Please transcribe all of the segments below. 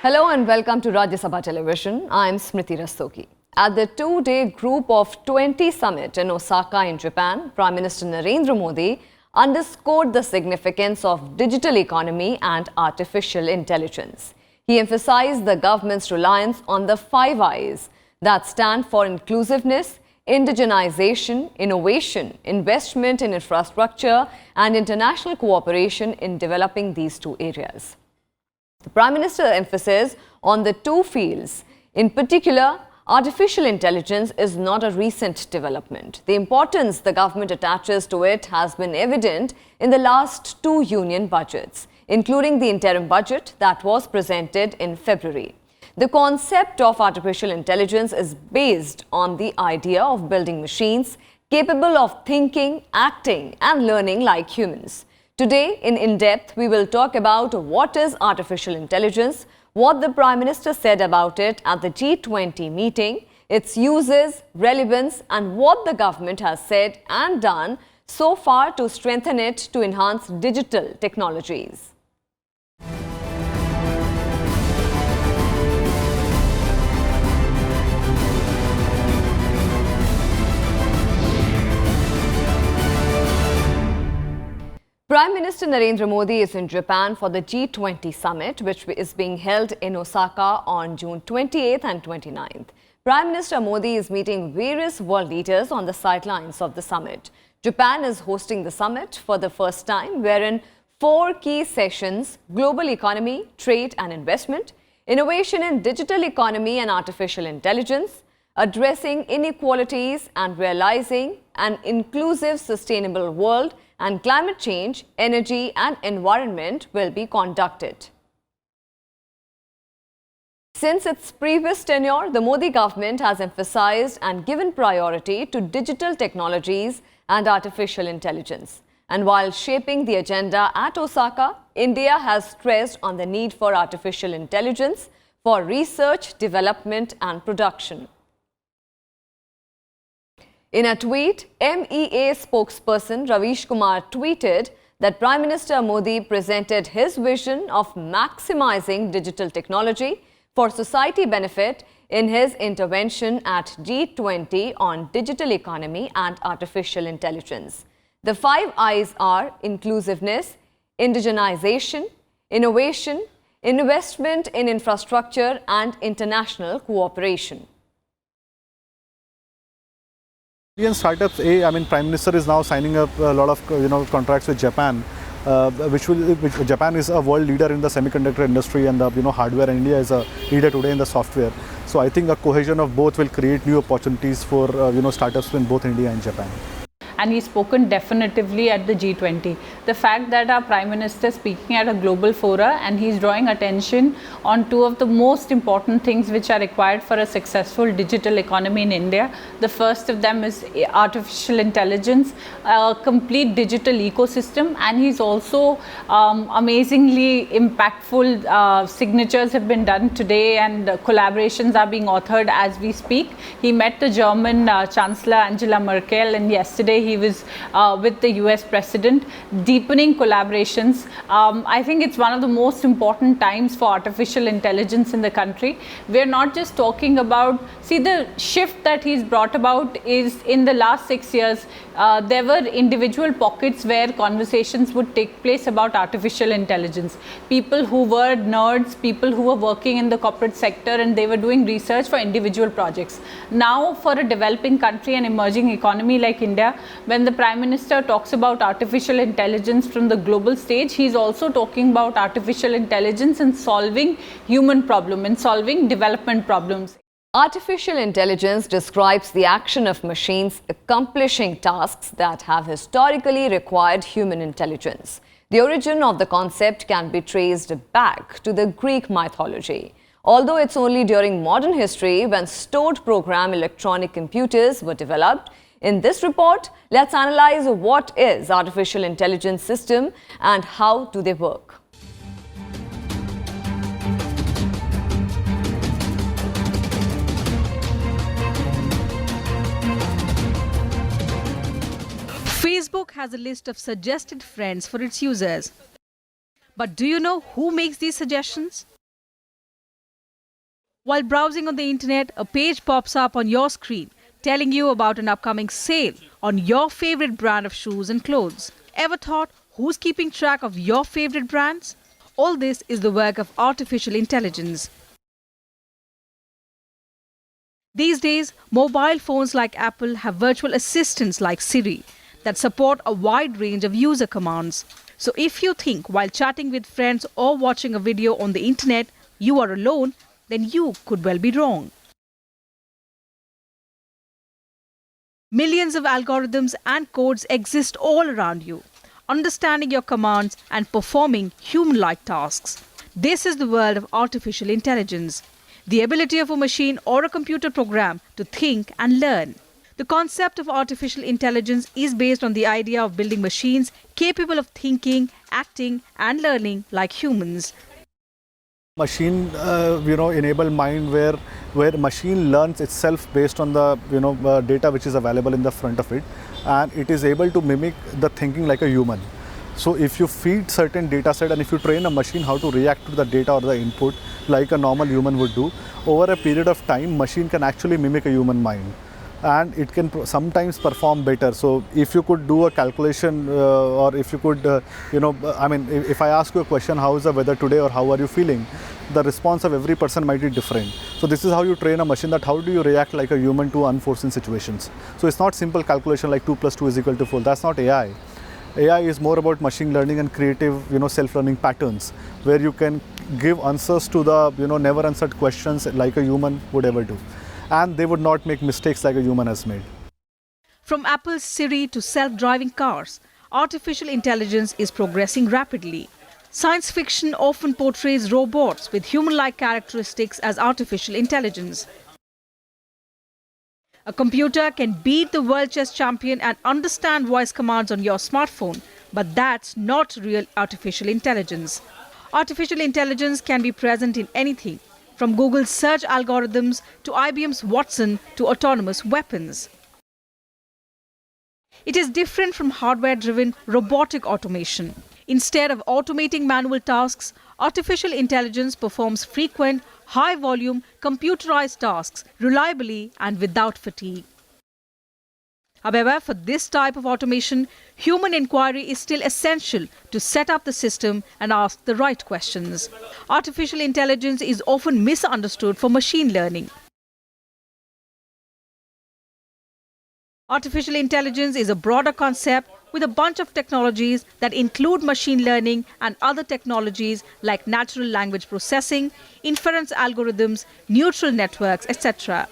Hello and welcome to Rajya Sabha Television. I am Smriti Rastogi. At the two-day Group of 20 summit in Osaka in Japan, Prime Minister Narendra Modi underscored the significance of digital economy and artificial intelligence. He emphasized the government's reliance on the 5 I's that stand for inclusiveness, indigenization, innovation, investment in infrastructure and international cooperation in developing these two areas. The Prime Minister emphasis on the two fields. In particular, artificial intelligence is not a recent development. The importance the government attaches to it has been evident in the last two union budgets, including the interim budget that was presented in February. The concept of artificial intelligence is based on the idea of building machines capable of thinking, acting and learning like humans. Today, in depth, we will talk about what is artificial intelligence, what the Prime Minister said about it at the G20 meeting, its uses, relevance, and what the government has said and done so far to strengthen it to enhance digital technologies. Prime Minister Narendra Modi is in Japan for the G20 summit, which is being held in Osaka on June 28th and 29th. Prime Minister Modi is meeting various world leaders on the sidelines of the summit. Japan is hosting the summit for the first time, wherein 4 key sessions: global economy, trade and investment, innovation in digital economy and artificial intelligence, addressing inequalities and realizing an inclusive, sustainable world, and climate change, energy and environment will be conducted. Since its previous tenure, the Modi government has emphasized and given priority to digital technologies and artificial intelligence. And while shaping the agenda at Osaka, India has stressed on the need for artificial intelligence for research, development and production. In a tweet, MEA spokesperson Ravish Kumar tweeted that Prime Minister Modi presented his vision of maximizing digital technology for society benefit in his intervention at G20 on digital economy and artificial intelligence. The 5 I's are inclusiveness, indigenization, innovation, investment in infrastructure and international cooperation. Indian startups, Prime Minister is now signing up a lot of contracts with Japan, which Japan is a world leader in the semiconductor industry and hardware, and India is a leader today in the software. So I think a cohesion of both will create new opportunities for startups in both India and Japan. And he's spoken definitively at the G20. The fact that our Prime Minister is speaking at a global fora and he's drawing attention on 2 of the most important things which are required for a successful digital economy in India. The first of them is artificial intelligence, a complete digital ecosystem, and he's also amazingly impactful. Signatures have been done today and collaborations are being authored as we speak. He met the German Chancellor Angela Merkel, and yesterday he was with the US President, deepening collaborations. I think it's one of the most important times for artificial intelligence in the country. We're not just talking about, the shift that he's brought about is in the last 6 years, there were individual pockets where conversations would take place about artificial intelligence. People who were nerds, people who were working in the corporate sector, and they were doing research for individual projects. Now, for a developing country and emerging economy like India, when the Prime Minister talks about artificial intelligence from the global stage, he's also talking about artificial intelligence in solving human problems and solving development problems. Artificial intelligence describes the action of machines accomplishing tasks that have historically required human intelligence. The origin of the concept can be traced back to the Greek mythology. Although it's only during modern history when stored program electronic computers were developed. In this report, let's analyze what is artificial intelligence system and how do they work. Facebook has a list of suggested friends for its users. But do you know who makes these suggestions? While browsing on the internet, a page pops up on your screen telling you about an upcoming sale on your favorite brand of shoes and clothes. Ever thought who's keeping track of your favorite brands? All this is the work of artificial intelligence. These days, mobile phones like Apple have virtual assistants like Siri that support a wide range of user commands. So if you think while chatting with friends or watching a video on the internet you are alone, then you could well be wrong. Millions of algorithms and codes exist all around you, understanding your commands and performing human-like tasks. This is the world of artificial intelligence, the ability of a machine or a computer program to think and learn. The concept of artificial intelligence is based on the idea of building machines capable of thinking, acting, and learning like humans. Machine enabled mind where machine learns itself based on the data which is available in the front of it, and it is able to mimic the thinking like a human. So if you feed certain data set and if you train a machine how to react to the data or the input like a normal human would do, over a period of time machine can actually mimic a human mind, and it can sometimes perform better. So if you could do a calculation or if you could if I ask you a question, how is the weather today or how are you feeling, the response of every person might be different. So this is how you train a machine, that how do you react like a human to unforeseen situations. So it's not simple calculation like 2 + 2 = 4. That's not AI. AI is more about machine learning and creative self-learning patterns where you can give answers to the never answered questions like a human would ever do, and they would not make mistakes like a human has made. From Apple's Siri to self-driving cars, artificial intelligence is progressing rapidly. Science fiction often portrays robots with human-like characteristics as artificial intelligence. A computer can beat the world chess champion and understand voice commands on your smartphone, but that's not real artificial intelligence. Artificial intelligence can be present in anything, from Google's search algorithms to IBM's Watson to autonomous weapons. It is different from hardware-driven robotic automation. Instead of automating manual tasks, artificial intelligence performs frequent, high-volume, computerized tasks reliably and without fatigue. However, for this type of automation, human inquiry is still essential to set up the system and ask the right questions. Artificial intelligence is often misunderstood for machine learning. Artificial intelligence is a broader concept with a bunch of technologies that include machine learning and other technologies like natural language processing, inference algorithms, neural networks, etc.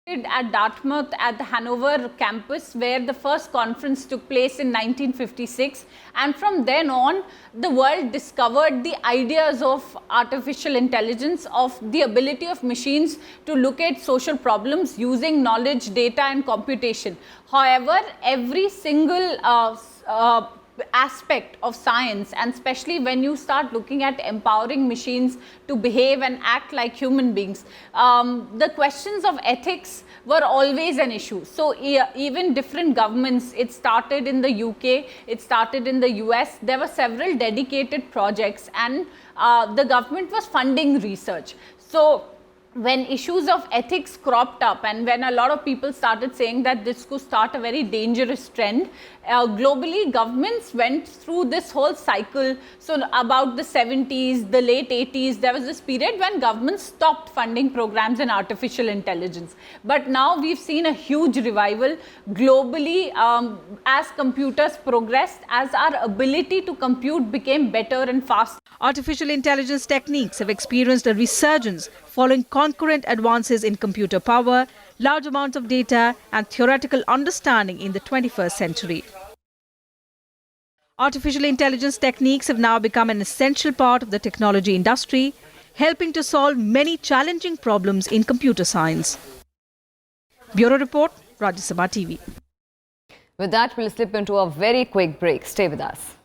At Dartmouth at the Hanover campus, where the first conference took place in 1956, and from then on the world discovered the ideas of artificial intelligence, of the ability of machines to look at social problems using knowledge, data and computation. However, every single aspect of science, and especially when you start looking at empowering machines to behave and act like human beings, the questions of ethics were always an issue. So even different governments, it started in the UK, it started in the US, there were several dedicated projects, and the government was funding research. So when issues of ethics cropped up and when a lot of people started saying that this could start a very dangerous trend, globally governments went through this whole cycle. So about the 70s, the late 80s, there was this period when governments stopped funding programs in artificial intelligence. But now we've seen a huge revival globally as computers progressed, as our ability to compute became better and faster. Artificial intelligence techniques have experienced a resurgence following concurrent advances in computer power, large amounts of data, and theoretical understanding in the 21st century. Artificial intelligence techniques have now become an essential part of the technology industry, helping to solve many challenging problems in computer science. Bureau Report, Rajya Sabha TV. With that, we'll slip into a very quick break. Stay with us.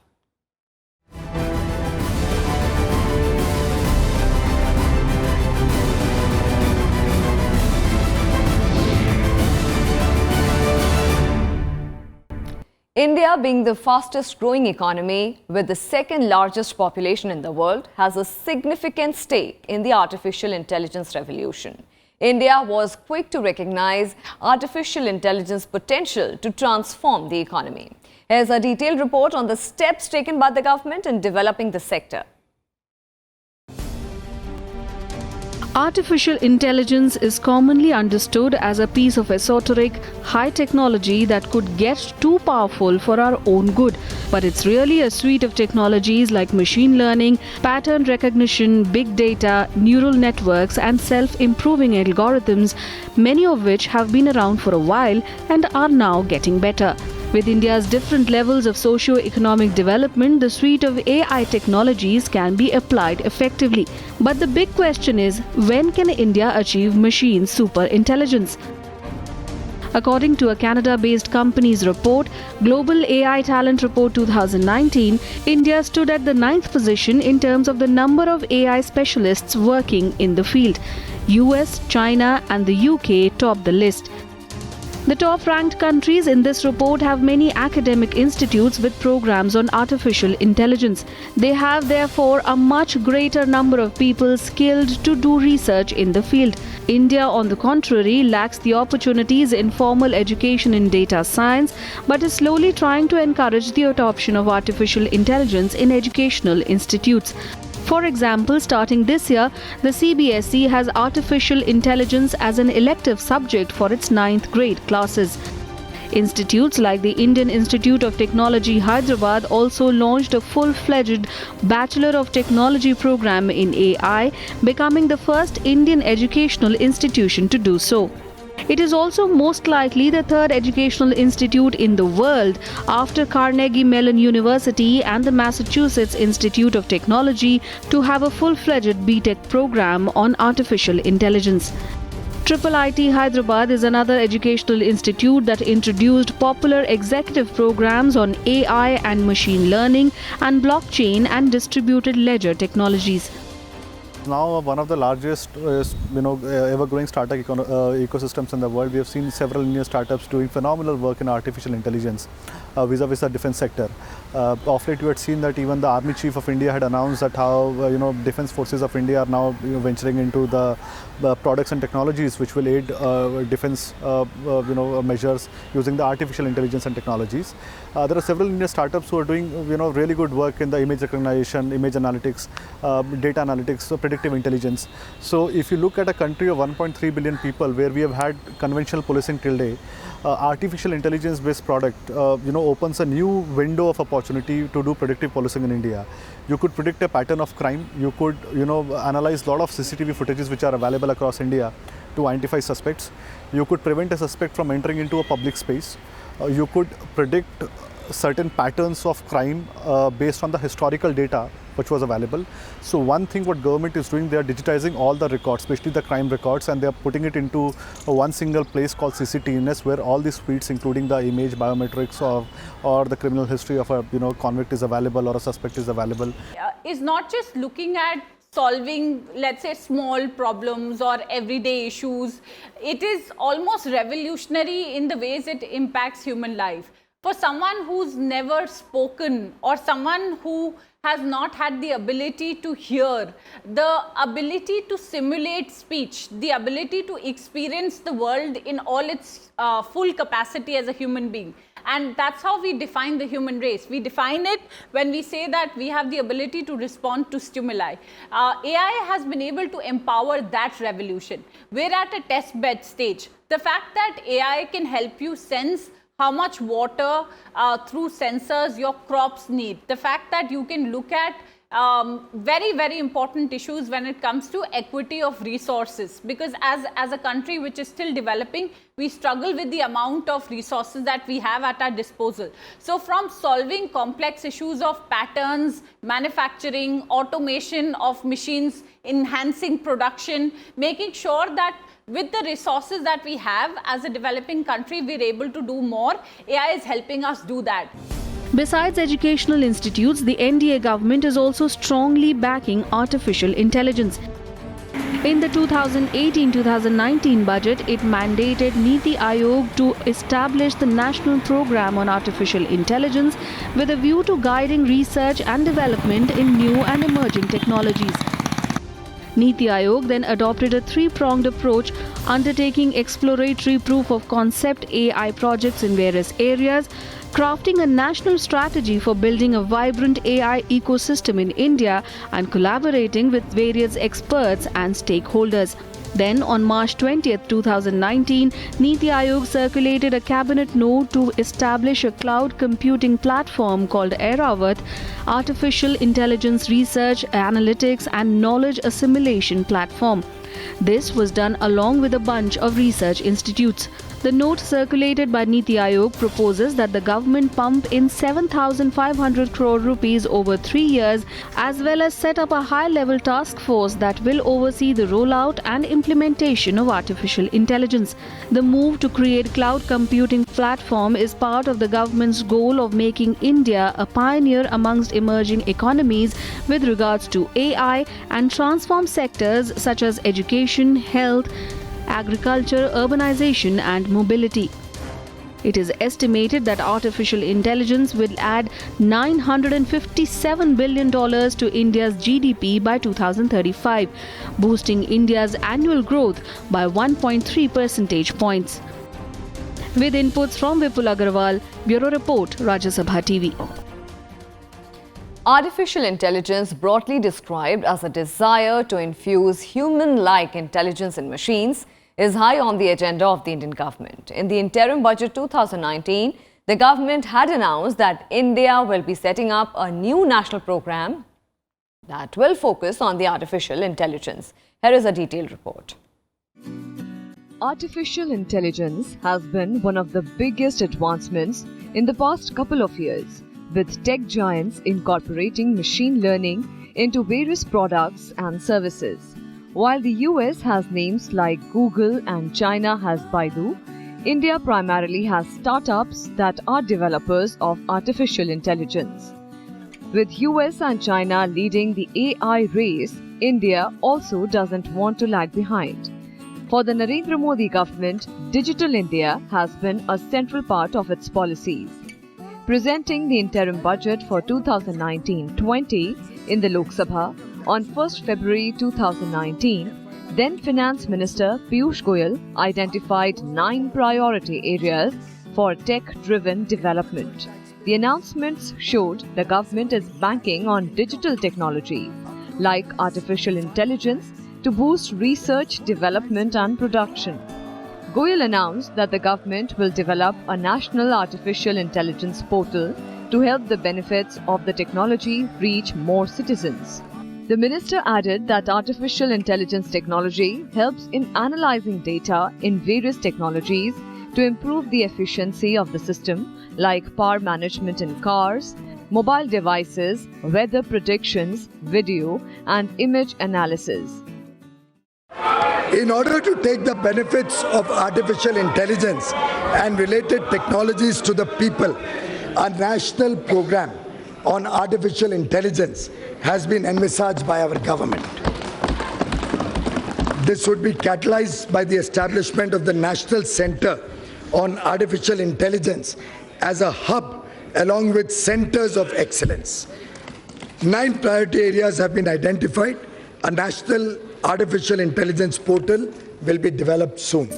India, being the fastest growing economy with the second largest population in the world, has a significant stake in the artificial intelligence revolution. India was quick to recognize artificial intelligence potential to transform the economy. Here's a detailed report on the steps taken by the government in developing the sector. Artificial intelligence is commonly understood as a piece of esoteric, high technology that could get too powerful for our own good. But it's really a suite of technologies like machine learning, pattern recognition, big data, neural networks, and self-improving algorithms, many of which have been around for a while and are now getting better. With India's different levels of socio-economic development, the suite of AI technologies can be applied effectively. But the big question is, when can India achieve machine superintelligence? According to a Canada-based company's report, Global AI Talent Report 2019, India stood at the 9th position in terms of the number of AI specialists working in the field. US, China, and the UK topped the list. The top-ranked countries in this report have many academic institutes with programs on artificial intelligence. They have, therefore, a much greater number of people skilled to do research in the field. India, on the contrary, lacks the opportunities in formal education in data science, but is slowly trying to encourage the adoption of artificial intelligence in educational institutes. For example, starting this year, the CBSE has artificial intelligence as an elective subject for its 9th grade classes. Institutes like the Indian Institute of Technology, Hyderabad also launched a full-fledged Bachelor of Technology program in AI, becoming the first Indian educational institution to do so. It is also most likely the third educational institute in the world after Carnegie Mellon University and the Massachusetts Institute of Technology to have a full-fledged BTech program on artificial intelligence. IIIT Hyderabad is another educational institute that introduced popular executive programs on AI and machine learning and blockchain and distributed ledger technologies. Now one of the largest ever-growing startup ecosystems in the world. We have seen several Indian startups doing phenomenal work in artificial intelligence vis-a-vis the defense sector. Of late you had seen that even the Army Chief of India had announced that how defense forces of India are now venturing into the products and technologies which will aid defense measures using the artificial intelligence and technologies. There are several Indian startups who are doing really good work in the image recognition, image analytics, data analytics, so predictive intelligence. So if you look at a country of 1.3 billion people where we have had conventional policing till date, artificial intelligence based product opens a new window of opportunity to do predictive policing in India. You could predict a pattern of crime. You could analyze a lot of CCTV footages which are available across India to identify suspects. You could prevent a suspect from entering into a public space. You could predict certain patterns of crime based on the historical data which was available. So one thing what government is doing, they are digitizing all the records, especially the crime records, and they are putting it into one single place called CCTVNS, where all these feeds, including the image, biometrics, or the criminal history of a convict is available or a suspect is available. Is not just looking at solving, let's say, small problems or everyday issues. It is almost revolutionary in the ways it impacts human life. For someone who's never spoken or someone who has not had the ability to hear, the ability to simulate speech, the ability to experience the world in all its full capacity as a human being. And that's how we define the human race. We define it when we say that we have the ability to respond to stimuli. AI has been able to empower that revolution. We're at a test bed stage. The fact that AI can help you sense how much water through sensors your crops need. The fact that you can look at very, very important issues when it comes to equity of resources, because as a country which is still developing, we struggle with the amount of resources that we have at our disposal. So from solving complex issues of patterns, manufacturing, automation of machines, enhancing production, making sure that with the resources that we have as a developing country, we're able to do more. AI is helping us do that. Besides educational institutes, the NDA government is also strongly backing artificial intelligence. In the 2018-2019 budget, it mandated Niti Aayog to establish the National Program on Artificial Intelligence with a view to guiding research and development in new and emerging technologies. Niti Aayog then adopted a three-pronged approach, undertaking exploratory proof-of-concept AI projects in various areas, crafting a national strategy for building a vibrant AI ecosystem in India, and collaborating with various experts and stakeholders. Then, on March 20, 2019, Niti Aayog circulated a cabinet note to establish a cloud computing platform called Airavat, Artificial Intelligence Research, Analytics and Knowledge Assimilation Platform. This was done along with a bunch of research institutes. The note circulated by Niti Aayog proposes that the government pump in 7,500 crore rupees over 3 years, as well as set up a high-level task force that will oversee the rollout and implementation of artificial intelligence. The move to create cloud computing platform is part of the government's goal of making India a pioneer amongst emerging economies with regards to AI and transform sectors such as education, health, agriculture, urbanization and mobility. It is estimated that artificial intelligence will add $957 billion to India's GDP by 2035, boosting India's annual growth by 1.3 percentage points. With inputs from Vipul Agarwal, Bureau Report, Rajya Sabha TV. Artificial intelligence, broadly described as a desire to infuse human-like intelligence in machines, is high on the agenda of the Indian government. In the interim budget 2019, the government had announced that India will be setting up a new national program that will focus on the artificial intelligence. Here is a detailed report. Artificial intelligence has been one of the biggest advancements in the past couple of years, with tech giants incorporating machine learning into various products and services. While the US has names like Google and China has Baidu, India primarily has startups that are developers of artificial intelligence. With US and China leading the AI race, India also doesn't want to lag behind. For the Narendra Modi government, Digital India has been a central part of its policies. Presenting the interim budget for 2019-20 in the Lok Sabha on 1st February 2019, then Finance Minister Piyush Goyal identified 9 priority areas for tech-driven development. The announcements showed the government is banking on digital technology like artificial intelligence to boost research, development and production. Goyal announced that the government will develop a national artificial intelligence portal to help the benefits of the technology reach more citizens. The minister added that artificial intelligence technology helps in analyzing data in various technologies to improve the efficiency of the system, like power management in cars, mobile devices, weather predictions, video and image analysis. In order to take the benefits of artificial intelligence and related technologies to the people, a national program on artificial intelligence has been envisaged by our government. This would be catalyzed by the establishment of the National Center on Artificial Intelligence as a hub along with centers of excellence. 9 priority areas have been identified. A national artificial intelligence portal will be developed soon.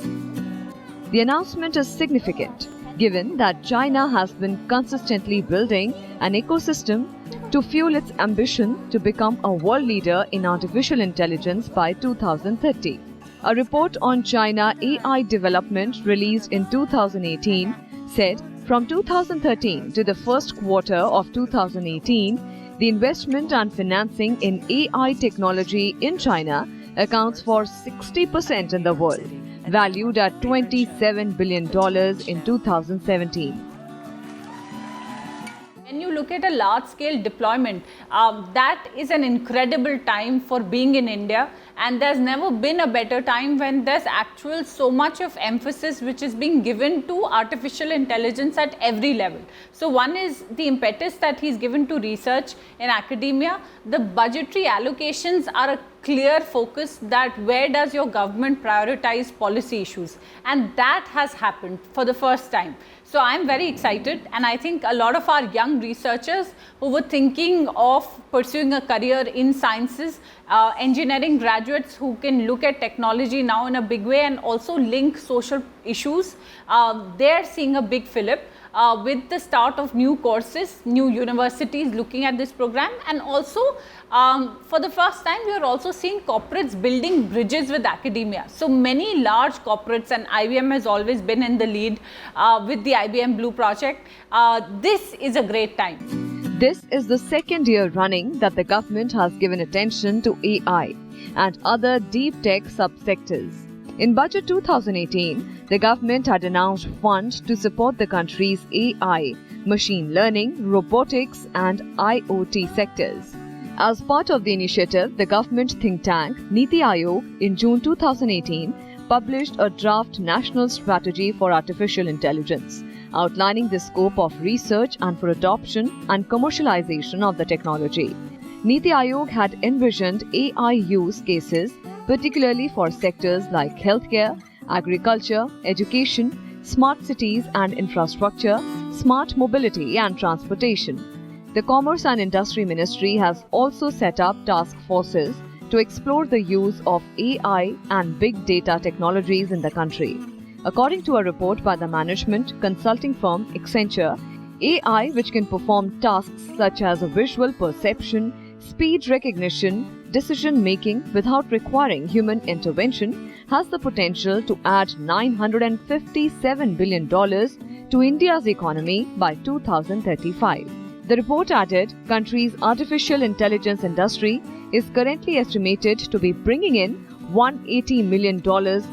The announcement is significant, given that China has been consistently building an ecosystem to fuel its ambition to become a world leader in artificial intelligence by 2030. A report on China AI development released in 2018 said from 2013 to the first quarter of 2018, the investment and financing in AI technology in China accounts for 60% in the world, valued at $27 billion in 2017. When you look at a large-scale deployment, that is an incredible time for being in India, and there's never been a better time when there's actual so much of emphasis which is being given to artificial intelligence at every level. So one is the impetus that he's given to research in academia. The budgetary allocations are a clear focus that where does your government prioritize policy issues, and that has happened for the first time. So I'm very excited, and I think a lot of our young researchers who were thinking of pursuing a career in sciences, engineering graduates who can look at technology now in a big way and also link social issues, they're seeing a big fillip. With the start of new courses, new universities looking at this program, and also for the first time we are also seeing corporates building bridges with academia. So many large corporates, and IBM has always been in the lead with the IBM Blue project. This is a great time. This is the second year running that the government has given attention to AI and other deep tech subsectors. In Budget 2018, the government had announced funds to support the country's AI, machine learning, robotics and IoT sectors. As part of the initiative, the government think tank Niti Aayog in June 2018 published a draft national strategy for artificial intelligence, outlining the scope of research and for adoption and commercialization of the technology. Niti Aayog had envisioned AI use cases particularly for sectors like healthcare, agriculture, education, smart cities and infrastructure, smart mobility and transportation. The Commerce and Industry Ministry has also set up task forces to explore the use of AI and big data technologies in the country. According to a report by the management consulting firm Accenture, AI, which can perform tasks such as visual perception, speed recognition, decision making without requiring human intervention, has the potential to add $957 billion to India's economy by 2035. The report added, country's artificial intelligence industry is currently estimated to be bringing in $180 million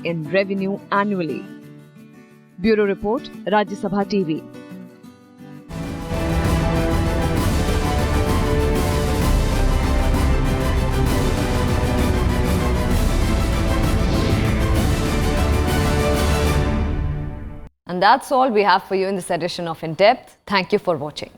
in revenue annually. Bureau Report, Rajya Sabha TV. And that's all we have for you in this edition of In Depth. Thank you for watching.